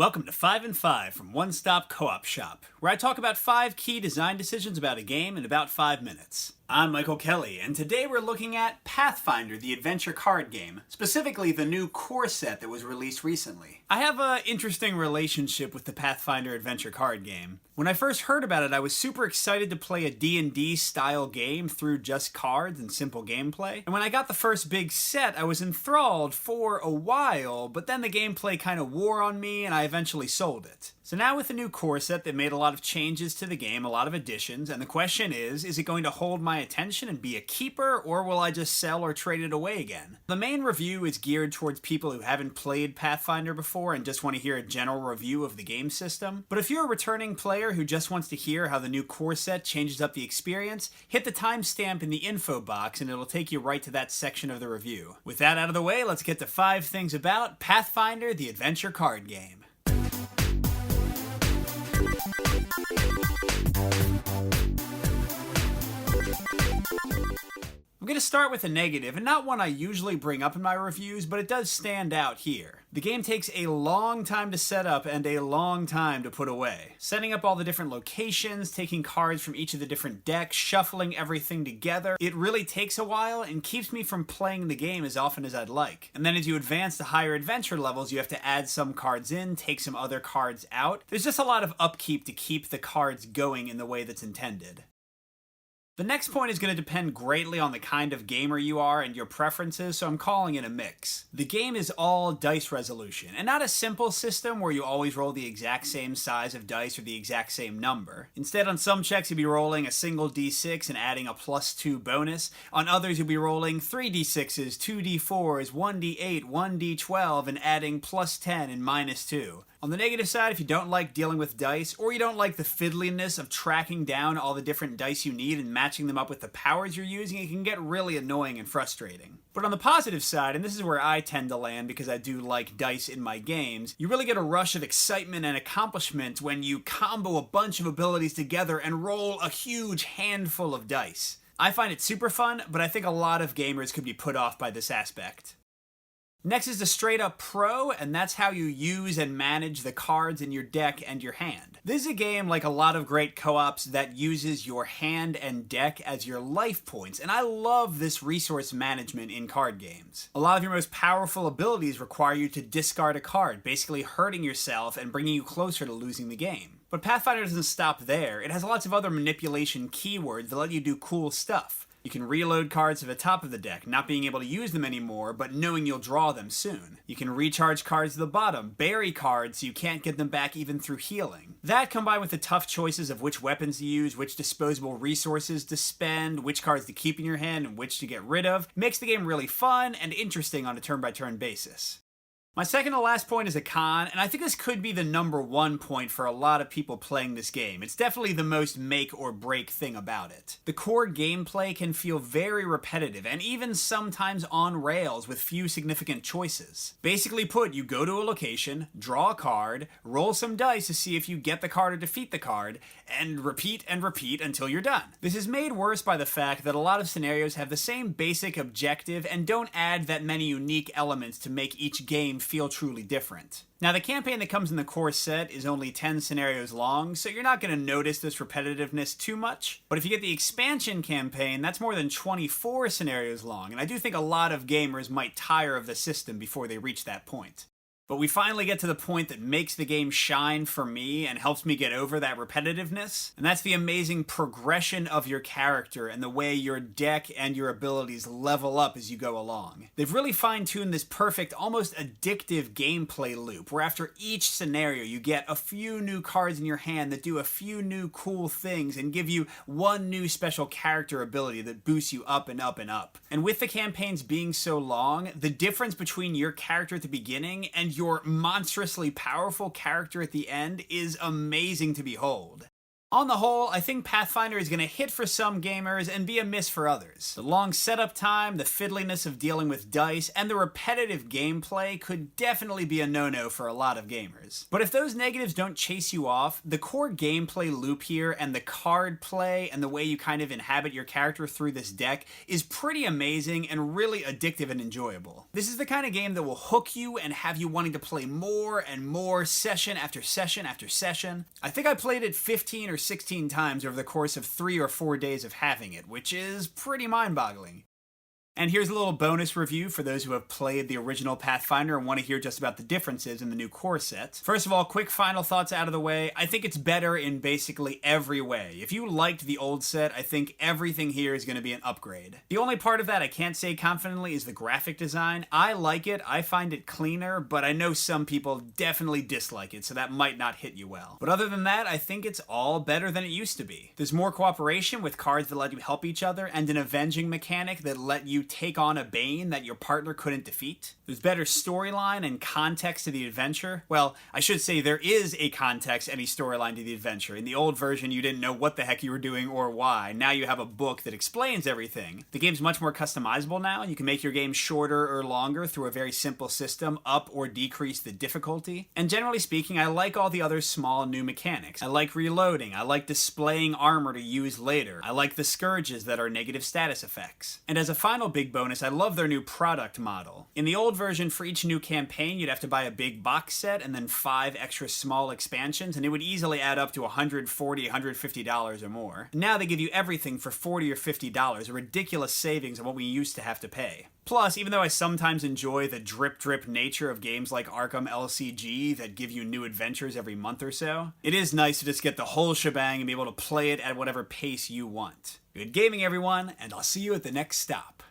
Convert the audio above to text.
Welcome to 5 and 5 from One Stop Co-op Shop, where I talk about 5 key design decisions about a game in about 5 minutes. I'm Michael Kelly, and today we're looking at Pathfinder, the Adventure Card Game, specifically the new core set that was released recently. I have an interesting relationship with the Pathfinder Adventure Card Game. When I first heard about it, I was super excited to play a D&D style game through just cards and simple gameplay. And when I got the first big set, I was enthralled for a while, but then the gameplay kind of wore on me and I eventually sold it. So now with the new core set, they made a lot of changes to the game, a lot of additions, and the question is it going to hold my attention and be a keeper, or will I just sell or trade it away again? The main review is geared towards people who haven't played Pathfinder before and just want to hear a general review of the game system. But if you're a returning player who just wants to hear how the new core set changes up the experience, hit the timestamp in the info box and it'll take you right to that section of the review. With that out of the way, let's get to 5 things about Pathfinder, the Adventure Card Game. I'm going to start with a negative, and not one I usually bring up in my reviews, but it does stand out here. The game takes a long time to set up and a long time to put away. Setting up all the different locations, taking cards from each of the different decks, shuffling everything together, it really takes a while and keeps me from playing the game as often as I'd like. And then as you advance to higher adventure levels, you have to add some cards in, take some other cards out. There's just a lot of upkeep to keep the cards going in the way that's intended. The next point is going to depend greatly on the kind of gamer you are and your preferences, so I'm calling it a mix. The game is all dice resolution, and not a simple system where you always roll the exact same size of dice or the exact same number. Instead, on some checks you'll be rolling a single d6 and adding a +2 bonus. On others you'll be rolling 3 d6s, 2 d4s, 1 d8, 1 d12, and adding +10 and -2. On the negative side, if you don't like dealing with dice, or you don't like the fiddliness of tracking down all the different dice you need and matching them up with the powers you're using, it can get really annoying and frustrating. But on the positive side, and this is where I tend to land because I do like dice in my games, you really get a rush of excitement and accomplishment when you combo a bunch of abilities together and roll a huge handful of dice. I find it super fun, but I think a lot of gamers could be put off by this aspect. Next is the straight up pro, and that's how you use and manage the cards in your deck and your hand. This is a game like a lot of great co-ops that uses your hand and deck as your life points, and I love this resource management in card games. A lot of your most powerful abilities require you to discard a card, basically hurting yourself and bringing you closer to losing the game. But Pathfinder doesn't stop there. It has lots of other manipulation keywords that let you do cool stuff. You can reload cards to the top of the deck, not being able to use them anymore, but knowing you'll draw them soon. You can recharge cards to the bottom, bury cards so you can't get them back even through healing. That, combined with the tough choices of which weapons to use, which disposable resources to spend, which cards to keep in your hand, and which to get rid of, makes the game really fun and interesting on a turn-by-turn basis. My second to last point is a con, and I think this could be the #1 point for a lot of people playing this game. It's definitely the most make or break thing about it. The core gameplay can feel very repetitive, and even sometimes on rails with few significant choices. Basically put, you go to a location, draw a card, roll some dice to see if you get the card or defeat the card, and repeat until you're done. This is made worse by the fact that a lot of scenarios have the same basic objective and don't add that many unique elements to make each game feel truly different. Now, the campaign that comes in the core set is only 10 scenarios long, so you're not going to notice this repetitiveness too much. But if you get the expansion campaign, that's more than 24 scenarios long, and I do think a lot of gamers might tire of the system before they reach that point. But we finally get to the point that makes the game shine for me and helps me get over that repetitiveness, and that's the amazing progression of your character and the way your deck and your abilities level up as you go along. They've really fine-tuned this perfect, almost addictive gameplay loop, where after each scenario you get a few new cards in your hand that do a few new cool things and give you one new special character ability that boosts you up and up and up. And with the campaigns being so long, the difference between your character at the beginning and your monstrously powerful character at the end is amazing to behold. On the whole, I think Pathfinder is going to hit for some gamers and be a miss for others. The long setup time, the fiddliness of dealing with dice, and the repetitive gameplay could definitely be a no-no for a lot of gamers. But if those negatives don't chase you off, the core gameplay loop here and the card play and the way you kind of inhabit your character through this deck is pretty amazing and really addictive and enjoyable. This is the kind of game that will hook you and have you wanting to play more and more session after session after session. I think I played it 15 or 16 times over the course of 3 or 4 days of having it, which is pretty mind-boggling. And here's a little bonus review for those who have played the original Pathfinder and want to hear just about the differences in the new core set. First of all, quick final thoughts out of the way. I think it's better in basically every way. If you liked the old set, I think everything here is going to be an upgrade. The only part of that I can't say confidently is the graphic design. I like it, I find it cleaner, but I know some people definitely dislike it, so that might not hit you well. But other than that, I think it's all better than it used to be. There's more cooperation with cards that let you help each other, and an avenging mechanic that let you take on a Bane that your partner couldn't defeat. There's better storyline and context to the adventure. Well, I should say there is a context and a storyline to the adventure. In the old version, you didn't know what the heck you were doing or why. Now you have a book that explains everything. The game's much more customizable now. You can make your game shorter or longer through a very simple system, up or decrease the difficulty. And generally speaking, I like all the other small new mechanics. I like reloading. I like displaying armor to use later. I like the scourges that are negative status effects. And as a final big bonus, I love their new product model. In the old version, for each new campaign, you'd have to buy a big box set and then 5 extra small expansions, and it would easily add up to $140, $150 or more. Now they give you everything for $40 or $50, a ridiculous savings on what we used to have to pay. Plus, even though I sometimes enjoy the drip-drip nature of games like Arkham LCG that give you new adventures every month or so, it is nice to just get the whole shebang and be able to play it at whatever pace you want. Good gaming, everyone, and I'll see you at the next stop.